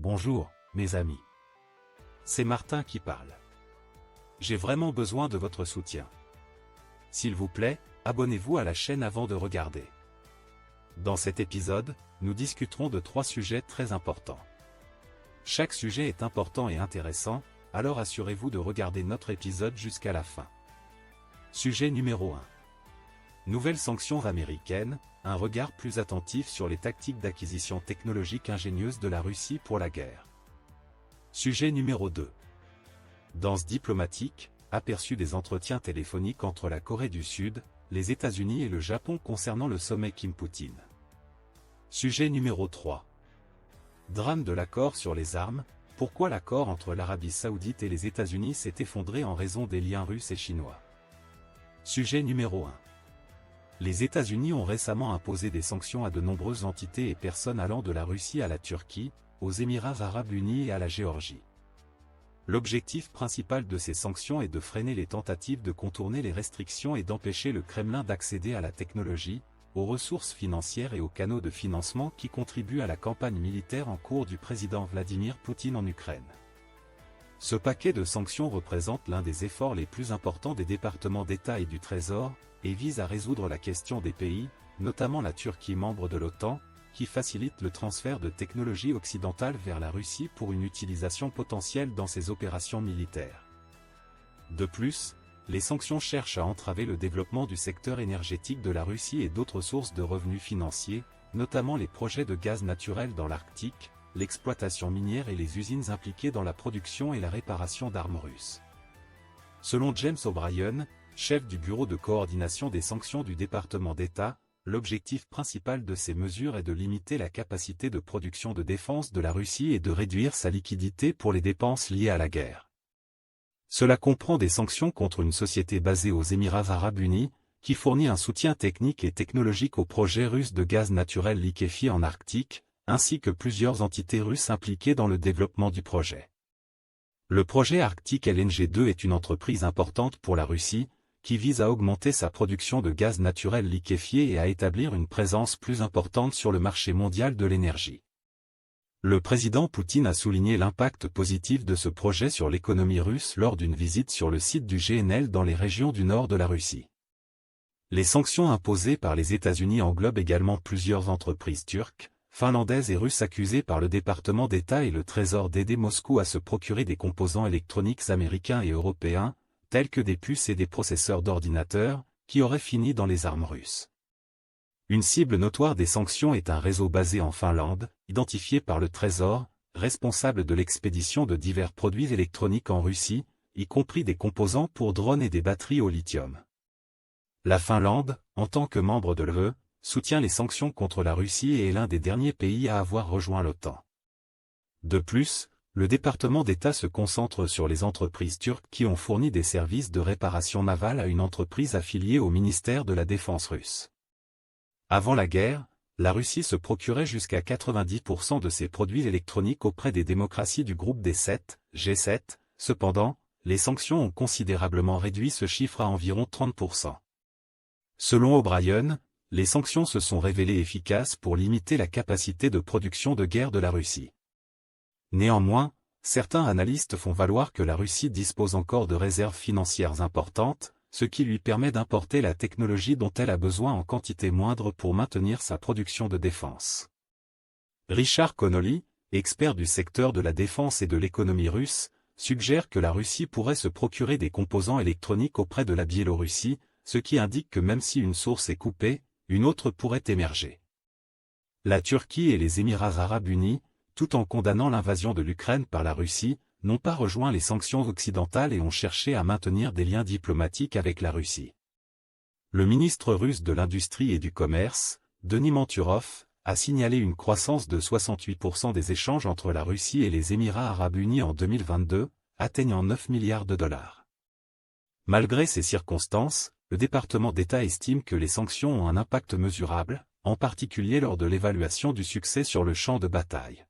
Bonjour, mes amis. C'est Martin qui parle. J'ai vraiment besoin de votre soutien. S'il vous plaît, abonnez-vous à la chaîne avant de regarder. Dans cet épisode, nous discuterons de 3 sujets très importants. Chaque sujet est important et intéressant, alors assurez-vous de regarder notre épisode jusqu'à la fin. Sujet numéro 1. Nouvelles sanctions américaines, un regard plus attentif sur les tactiques d'acquisition technologique ingénieuses de la Russie pour la guerre. Sujet numéro 2. Danse diplomatique, aperçu des entretiens téléphoniques entre la Corée du Sud, les États-Unis et le Japon concernant le sommet Kim-Poutine. Sujet numéro 3. Drame de l'accord sur les armes, pourquoi l'accord entre l'Arabie Saoudite et les États-Unis s'est effondré en raison des liens russes et chinois. Sujet numéro 1. Les États-Unis ont récemment imposé des sanctions à de nombreuses entités et personnes allant de la Russie à la Turquie, aux Émirats arabes unis et à la Géorgie. L'objectif principal de ces sanctions est de freiner les tentatives de contourner les restrictions et d'empêcher le Kremlin d'accéder à la technologie, aux ressources financières et aux canaux de financement qui contribuent à la campagne militaire en cours du président Vladimir Poutine en Ukraine. Ce paquet de sanctions représente l'un des efforts les plus importants des départements d'État et du Trésor, et vise à résoudre la question des pays, notamment la Turquie membre de l'OTAN, qui facilite le transfert de technologies occidentales vers la Russie pour une utilisation potentielle dans ses opérations militaires. De plus, les sanctions cherchent à entraver le développement du secteur énergétique de la Russie et d'autres sources de revenus financiers, notamment les projets de gaz naturel dans l'Arctique, l'exploitation minière et les usines impliquées dans la production et la réparation d'armes russes. Selon James O'Brien, chef du bureau de coordination des sanctions du département d'État, l'objectif principal de ces mesures est de limiter la capacité de production de défense de la Russie et de réduire sa liquidité pour les dépenses liées à la guerre. Cela comprend des sanctions contre une société basée aux Émirats arabes unis, qui fournit un soutien technique et technologique au projet russe de gaz naturel liquéfié en Arctique, ainsi que plusieurs entités russes impliquées dans le développement du projet. Le projet Arctic LNG 2 est une entreprise importante pour la Russie, qui vise à augmenter sa production de gaz naturel liquéfié et à établir une présence plus importante sur le marché mondial de l'énergie. Le président Poutine a souligné l'impact positif de ce projet sur l'économie russe lors d'une visite sur le site du GNL dans les régions du nord de la Russie. Les sanctions imposées par les États-Unis englobent également plusieurs entreprises turques, finlandaises et russes accusées par le département d'État et le Trésor d'aider Moscou à se procurer des composants électroniques américains et européens, tels que des puces et des processeurs d'ordinateurs, qui auraient fini dans les armes russes. Une cible notoire des sanctions est un réseau basé en Finlande, identifié par le Trésor, responsable de l'expédition de divers produits électroniques en Russie, y compris des composants pour drones et des batteries au lithium. La Finlande, en tant que membre de l'UE, soutient les sanctions contre la Russie et est l'un des derniers pays à avoir rejoint l'OTAN. De plus, le département d'État se concentre sur les entreprises turques qui ont fourni des services de réparation navale à une entreprise affiliée au ministère de la Défense russe. Avant la guerre, la Russie se procurait jusqu'à 90% de ses produits électroniques auprès des démocraties du groupe des 7, G7, cependant, les sanctions ont considérablement réduit ce chiffre à environ 30%. Selon O'Brien, les sanctions se sont révélées efficaces pour limiter la capacité de production de guerre de la Russie. Néanmoins, certains analystes font valoir que la Russie dispose encore de réserves financières importantes, ce qui lui permet d'importer la technologie dont elle a besoin en quantité moindre pour maintenir sa production de défense. Richard Connolly, expert du secteur de la défense et de l'économie russe, suggère que la Russie pourrait se procurer des composants électroniques auprès de la Biélorussie, ce qui indique que même si une source est coupée, une autre pourrait émerger. La Turquie et les Émirats arabes unis, tout en condamnant l'invasion de l'Ukraine par la Russie, n'ont pas rejoint les sanctions occidentales et ont cherché à maintenir des liens diplomatiques avec la Russie. Le ministre russe de l'Industrie et du Commerce, Denis Manturov, a signalé une croissance de 68% des échanges entre la Russie et les Émirats arabes unis en 2022, atteignant 9 milliards de dollars. Malgré ces circonstances, le département d'État estime que les sanctions ont un impact mesurable, en particulier lors de l'évaluation du succès sur le champ de bataille.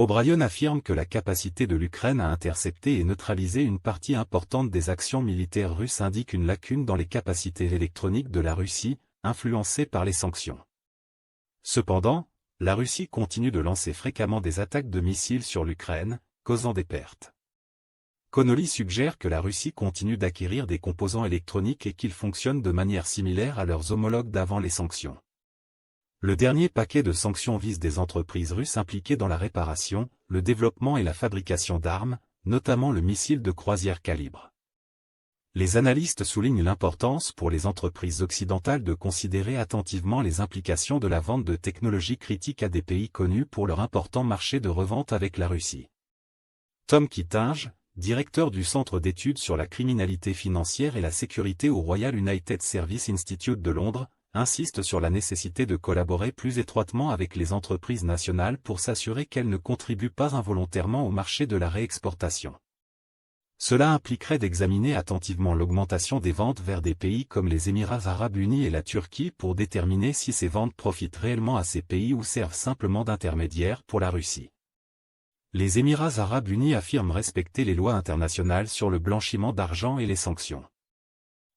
O'Brien affirme que la capacité de l'Ukraine à intercepter et neutraliser une partie importante des actions militaires russes indique une lacune dans les capacités électroniques de la Russie, influencée par les sanctions. Cependant, La Russie continue de lancer fréquemment des attaques de missiles sur l'Ukraine, causant des pertes. Connolly suggère que la Russie continue d'acquérir des composants électroniques et qu'ils fonctionnent de manière similaire à leurs homologues d'avant les sanctions. Le dernier paquet de sanctions vise des entreprises russes impliquées dans la réparation, le développement et la fabrication d'armes, notamment le missile de croisière Calibre. Les analystes soulignent l'importance pour les entreprises occidentales de considérer attentivement les implications de la vente de technologies critiques à des pays connus pour leur important marché de revente avec la Russie. Tom Kittinge, directeur du Centre d'études sur la criminalité financière et la sécurité au Royal United Service Institute de Londres, insiste sur la nécessité de collaborer plus étroitement avec les entreprises nationales pour s'assurer qu'elles ne contribuent pas involontairement au marché de la réexportation. Cela impliquerait d'examiner attentivement l'augmentation des ventes vers des pays comme les Émirats arabes unis et la Turquie pour déterminer si ces ventes profitent réellement à ces pays ou servent simplement d'intermédiaires pour la Russie. Les Émirats arabes unis affirment respecter les lois internationales sur le blanchiment d'argent et les sanctions.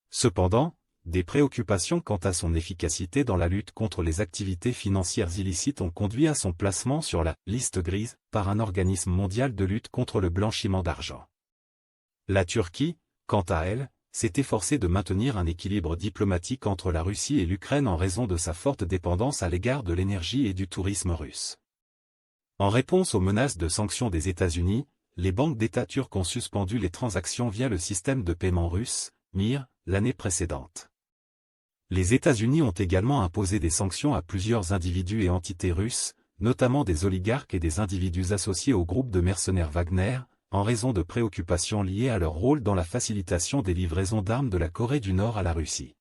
Cependant, des préoccupations quant à son efficacité dans la lutte contre les activités financières illicites ont conduit à son placement sur la « liste grise » par un organisme mondial de lutte contre le blanchiment d'argent. La Turquie, quant à elle, s'est efforcée de maintenir un équilibre diplomatique entre la Russie et l'Ukraine en raison de sa forte dépendance à l'égard de l'énergie et du tourisme russe. En réponse aux menaces de sanctions des États-Unis, les banques d'État turques ont suspendu les transactions via le système de paiement russe, MIR, l'année précédente. Les États-Unis ont également imposé des sanctions à plusieurs individus et entités russes, notamment des oligarques et des individus associés au groupe de mercenaires Wagner, en raison de préoccupations liées à leur rôle dans la facilitation des livraisons d'armes de la Corée du Nord à la Russie.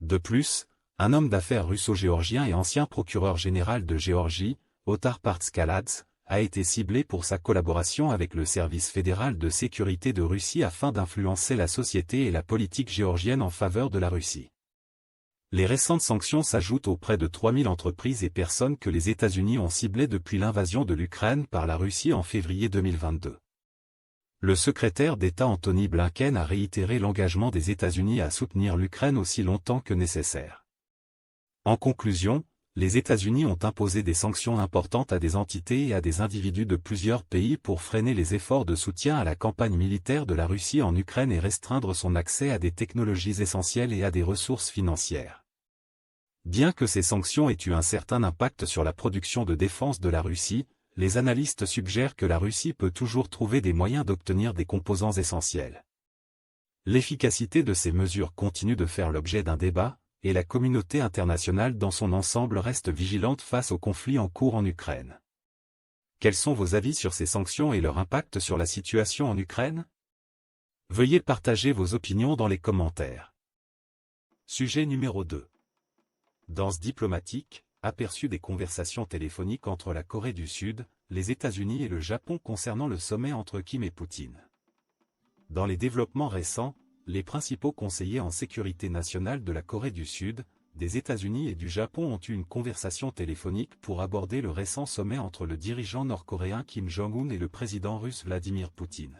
De plus, un homme d'affaires russo-géorgien et ancien procureur général de Géorgie, Otar Partskaladze, a été ciblé pour sa collaboration avec le Service fédéral de sécurité de Russie afin d'influencer la société et la politique géorgienne en faveur de la Russie. Les récentes sanctions s'ajoutent aux près de 3000 entreprises et personnes que les États-Unis ont ciblées depuis l'invasion de l'Ukraine par la Russie en février 2022. Le secrétaire d'État Antony Blinken a réitéré l'engagement des États-Unis à soutenir l'Ukraine aussi longtemps que nécessaire. En conclusion, les États-Unis ont imposé des sanctions importantes à des entités et à des individus de plusieurs pays pour freiner les efforts de soutien à la campagne militaire de la Russie en Ukraine et restreindre son accès à des technologies essentielles et à des ressources financières. Bien que ces sanctions aient eu un certain impact sur la production de défense de la Russie, les analystes suggèrent que la Russie peut toujours trouver des moyens d'obtenir des composants essentiels. L'efficacité de ces mesures continue de faire l'objet d'un débat, et la communauté internationale dans son ensemble reste vigilante face au conflit en cours en Ukraine. Quels sont vos avis sur ces sanctions et leur impact sur la situation en Ukraine? Veuillez partager vos opinions dans les commentaires. Sujet numéro 2. Danse diplomatique, aperçu des conversations téléphoniques entre la Corée du Sud, les États-Unis et le Japon concernant le sommet entre Kim et Poutine. Dans les développements récents, les principaux conseillers en sécurité nationale de la Corée du Sud, des États-Unis et du Japon ont eu une conversation téléphonique pour aborder le récent sommet entre le dirigeant nord-coréen Kim Jong-un et le président russe Vladimir Poutine.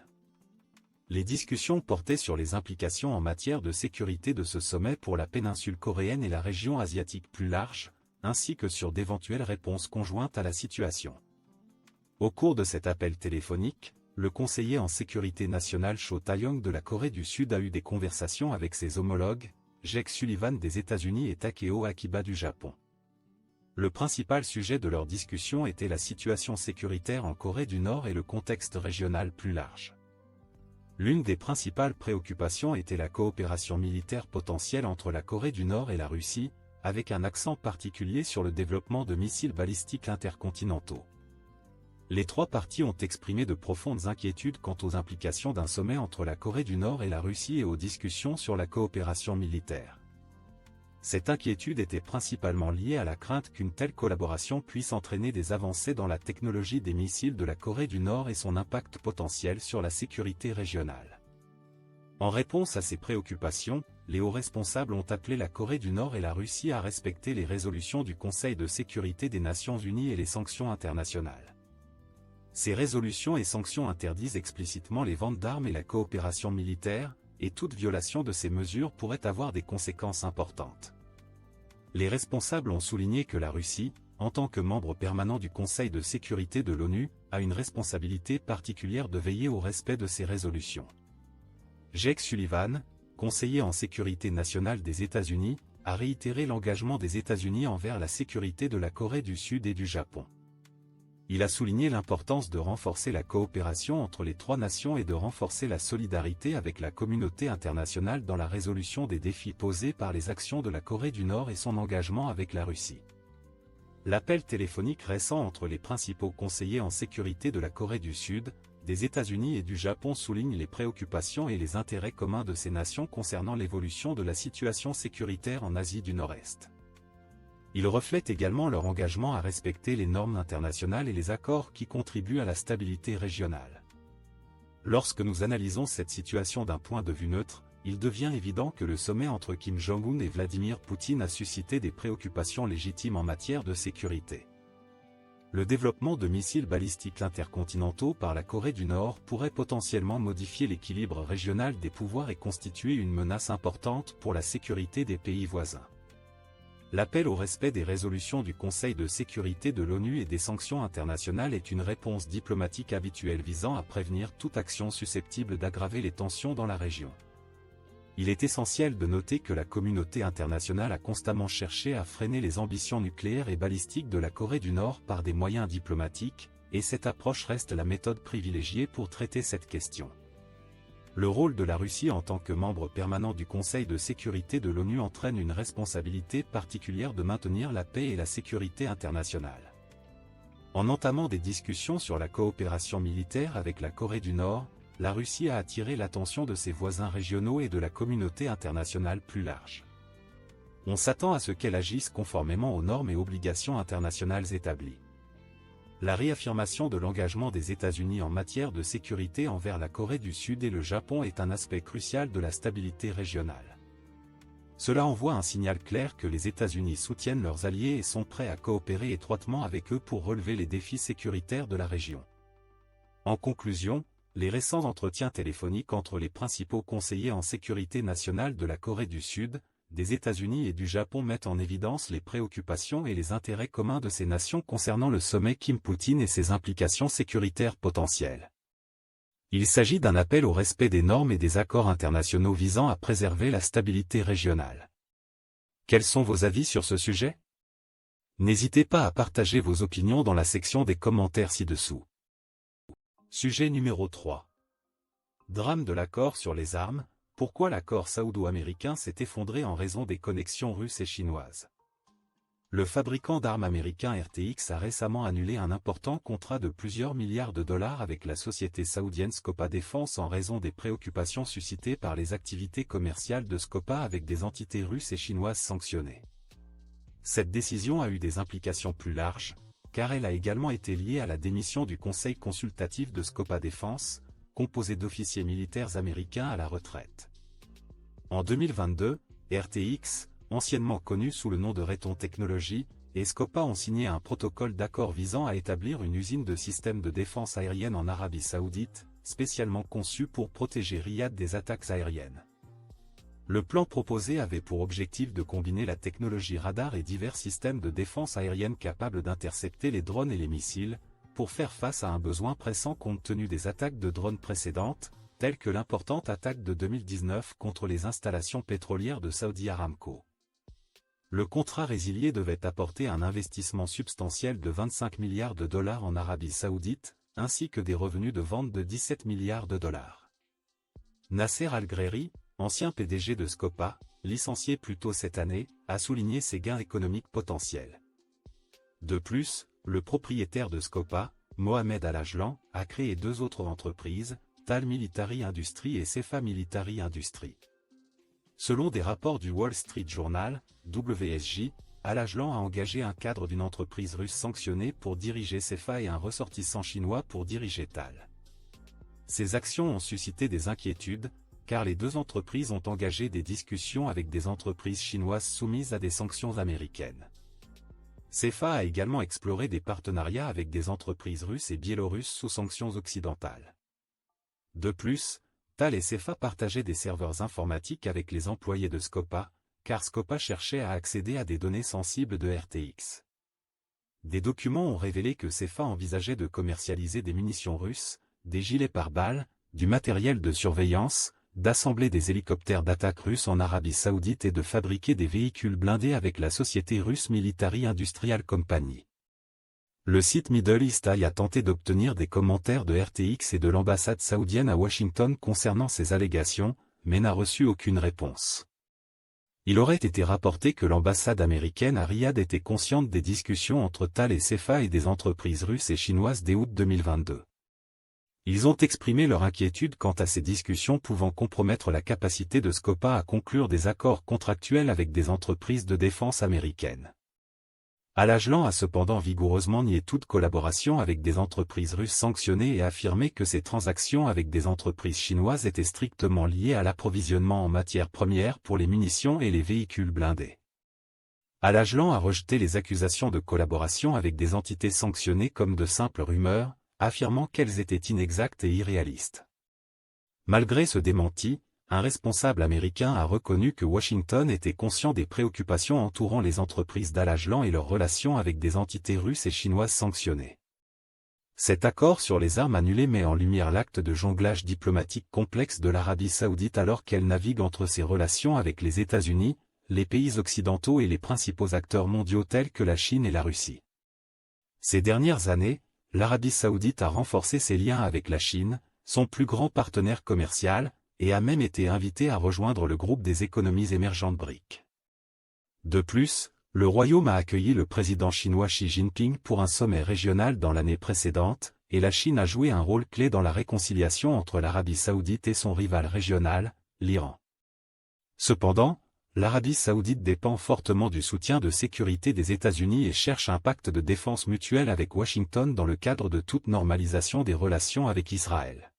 Les discussions portaient sur les implications en matière de sécurité de ce sommet pour la péninsule coréenne et la région asiatique plus large, ainsi que sur d'éventuelles réponses conjointes à la situation. Au cours de cet appel téléphonique, le conseiller en sécurité nationale Cho Tae-yong de la Corée du Sud a eu des conversations avec ses homologues, Jake Sullivan des États-Unis et Takeo Akiba du Japon. Le principal sujet de leur discussion était la situation sécuritaire en Corée du Nord et le contexte régional plus large. L'une des principales préoccupations était la coopération militaire potentielle entre la Corée du Nord et la Russie, avec un accent particulier sur le développement de missiles balistiques intercontinentaux. Les trois parties ont exprimé de profondes inquiétudes quant aux implications d'un sommet entre la Corée du Nord et la Russie et aux discussions sur la coopération militaire. Cette inquiétude était principalement liée à la crainte qu'une telle collaboration puisse entraîner des avancées dans la technologie des missiles de la Corée du Nord et son impact potentiel sur la sécurité régionale. En réponse à ces préoccupations, les hauts responsables ont appelé la Corée du Nord et la Russie à respecter les résolutions du Conseil de sécurité des Nations Unies et les sanctions internationales. Ces résolutions et sanctions interdisent explicitement les ventes d'armes et la coopération militaire, et toute violation de ces mesures pourrait avoir des conséquences importantes. Les responsables ont souligné que la Russie, en tant que membre permanent du Conseil de sécurité de l'ONU, a une responsabilité particulière de veiller au respect de ces résolutions. Jake Sullivan, conseiller en sécurité nationale des États-Unis, a réitéré l'engagement des États-Unis envers la sécurité de la Corée du Sud et du Japon. Il a souligné l'importance de renforcer la coopération entre les trois nations et de renforcer la solidarité avec la communauté internationale dans la résolution des défis posés par les actions de la Corée du Nord et son engagement avec la Russie. L'appel téléphonique récent entre les principaux conseillers en sécurité de la Corée du Sud, des États-Unis et du Japon souligne les préoccupations et les intérêts communs de ces nations concernant l'évolution de la situation sécuritaire en Asie du Nord-Est. Il reflète également leur engagement à respecter les normes internationales et les accords qui contribuent à la stabilité régionale. Lorsque nous analysons cette situation d'un point de vue neutre, il devient évident que le sommet entre Kim Jong-un et Vladimir Poutine a suscité des préoccupations légitimes en matière de sécurité. Le développement de missiles balistiques intercontinentaux par la Corée du Nord pourrait potentiellement modifier l'équilibre régional des pouvoirs et constituer une menace importante pour la sécurité des pays voisins. L'appel au respect des résolutions du Conseil de sécurité de l'ONU et des sanctions internationales est une réponse diplomatique habituelle visant à prévenir toute action susceptible d'aggraver les tensions dans la région. Il est essentiel de noter que la communauté internationale a constamment cherché à freiner les ambitions nucléaires et balistiques de la Corée du Nord par des moyens diplomatiques, et cette approche reste la méthode privilégiée pour traiter cette question. Le rôle de la Russie en tant que membre permanent du Conseil de sécurité de l'ONU entraîne une responsabilité particulière de maintenir la paix et la sécurité internationale. En entamant des discussions sur la coopération militaire avec la Corée du Nord, la Russie a attiré l'attention de ses voisins régionaux et de la communauté internationale plus large. On s'attend à ce qu'elle agisse conformément aux normes et obligations internationales établies. La réaffirmation de l'engagement des États-Unis en matière de sécurité envers la Corée du Sud et le Japon est un aspect crucial de la stabilité régionale. Cela envoie un signal clair que les États-Unis soutiennent leurs alliés et sont prêts à coopérer étroitement avec eux pour relever les défis sécuritaires de la région. En conclusion, les récents entretiens téléphoniques entre les principaux conseillers en sécurité nationale de la Corée du Sud, des États-Unis et du Japon mettent en évidence les préoccupations et les intérêts communs de ces nations concernant le sommet Kim-Poutine et ses implications sécuritaires potentielles. Il s'agit d'un appel au respect des normes et des accords internationaux visant à préserver la stabilité régionale. Quels sont vos avis sur ce sujet? N'hésitez pas à partager vos opinions dans la section des commentaires ci-dessous. Sujet numéro 3. Drame de l'accord sur les armes. Pourquoi l'accord saoudo-américain s'est effondré en raison des connexions russes et chinoises? Le fabricant d'armes américain RTX a récemment annulé un important contrat de plusieurs milliards de dollars avec la société saoudienne Scopa Défense en raison des préoccupations suscitées par les activités commerciales de Scopa avec des entités russes et chinoises sanctionnées. Cette décision a eu des implications plus larges, car elle a également été liée à la démission du conseil consultatif de Scopa Défense, composé d'officiers militaires américains à la retraite. En 2022, RTX, anciennement connu sous le nom de Raytheon Technologies, et Scopa ont signé un protocole d'accord visant à établir une usine de systèmes de défense aérienne en Arabie Saoudite, spécialement conçue pour protéger Riyad des attaques aériennes. Le plan proposé avait pour objectif de combiner la technologie radar et divers systèmes de défense aérienne capables d'intercepter les drones et les missiles, pour faire face à un besoin pressant compte tenu des attaques de drones précédentes, telles que l'importante attaque de 2019 contre les installations pétrolières de Saudi Aramco. Le contrat résilié devait apporter un investissement substantiel de 25 milliards de dollars en Arabie Saoudite, ainsi que des revenus de vente de 17 milliards de dollars. Nasser Al-Ghrairi, ancien PDG de Scopa, licencié plus tôt cette année, a souligné ses gains économiques potentiels. De plus, le propriétaire de Scopa, Mohamed Al-Ajlan, a créé deux autres entreprises, Tal Military Industries et Cefa Military Industries. Selon des rapports du Wall Street Journal, WSJ, Al-Ajlan a engagé un cadre d'une entreprise russe sanctionnée pour diriger Cefa et un ressortissant chinois pour diriger Tal. Ces actions ont suscité des inquiétudes, car les deux entreprises ont engagé des discussions avec des entreprises chinoises soumises à des sanctions américaines. Cefa a également exploré des partenariats avec des entreprises russes et biélorusses sous sanctions occidentales. De plus, Tal et Cefa partageaient des serveurs informatiques avec les employés de Scopa, car Scopa cherchait à accéder à des données sensibles de RTX. Des documents ont révélé que CFA envisageait de commercialiser des munitions russes, des gilets pare-balles, du matériel de surveillance, d'assembler des hélicoptères d'attaque russes en Arabie Saoudite et de fabriquer des véhicules blindés avec la société russe Military Industrial Company. Le site Middle East Eye a tenté d'obtenir des commentaires de RTX et de l'ambassade saoudienne à Washington concernant ces allégations, mais n'a reçu aucune réponse. Il aurait été rapporté que l'ambassade américaine à Riyad était consciente des discussions entre Thal et CFA et des entreprises russes et chinoises dès août 2022. Ils ont exprimé leur inquiétude quant à ces discussions pouvant compromettre la capacité de Scopa à conclure des accords contractuels avec des entreprises de défense américaines. Al Ajlan a cependant vigoureusement nié toute collaboration avec des entreprises russes sanctionnées et affirmé que ces transactions avec des entreprises chinoises étaient strictement liées à l'approvisionnement en matières premières pour les munitions et les véhicules blindés. Al Ajlan a rejeté les accusations de collaboration avec des entités sanctionnées comme de simples rumeurs, affirmant qu'elles étaient inexactes et irréalistes. Malgré ce démenti, un responsable américain a reconnu que Washington était conscient des préoccupations entourant les entreprises d'Al Ajlan et leurs relations avec des entités russes et chinoises sanctionnées. Cet accord sur les armes annulées met en lumière l'acte de jonglage diplomatique complexe de l'Arabie Saoudite alors qu'elle navigue entre ses relations avec les États-Unis, les pays occidentaux et les principaux acteurs mondiaux tels que la Chine et la Russie. Ces dernières années, l'Arabie Saoudite a renforcé ses liens avec la Chine, son plus grand partenaire commercial, et a même été invité à rejoindre le groupe des économies émergentes BRIC. De plus, le Royaume a accueilli le président chinois Xi Jinping pour un sommet régional dans l'année précédente, et la Chine a joué un rôle clé dans la réconciliation entre l'Arabie Saoudite et son rival régional, l'Iran. Cependant, l'Arabie Saoudite dépend fortement du soutien de sécurité des États-Unis et cherche un pacte de défense mutuelle avec Washington dans le cadre de toute normalisation des relations avec Israël.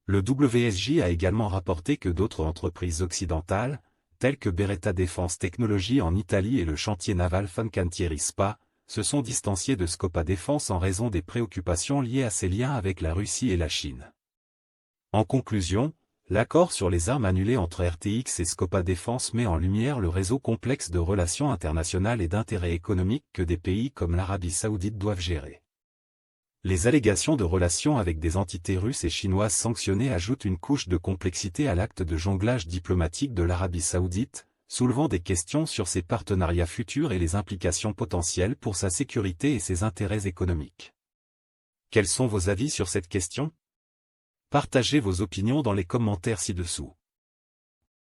Le WSJ a également rapporté que d'autres entreprises occidentales, telles que Beretta Défense Technologies en Italie et le chantier naval Fincantieri SPA, se sont distanciées de Scopa Défense en raison des préoccupations liées à ses liens avec la Russie et la Chine. En conclusion, l'accord sur les armes annulées entre RTX et Scopa Défense met en lumière le réseau complexe de relations internationales et d'intérêts économiques que des pays comme l'Arabie Saoudite doivent gérer. Les allégations de relations avec des entités russes et chinoises sanctionnées ajoutent une couche de complexité à l'acte de jonglage diplomatique de l'Arabie Saoudite, soulevant des questions sur ses partenariats futurs et les implications potentielles pour sa sécurité et ses intérêts économiques. Quels sont vos avis sur cette question ? Partagez vos opinions dans les commentaires ci-dessous.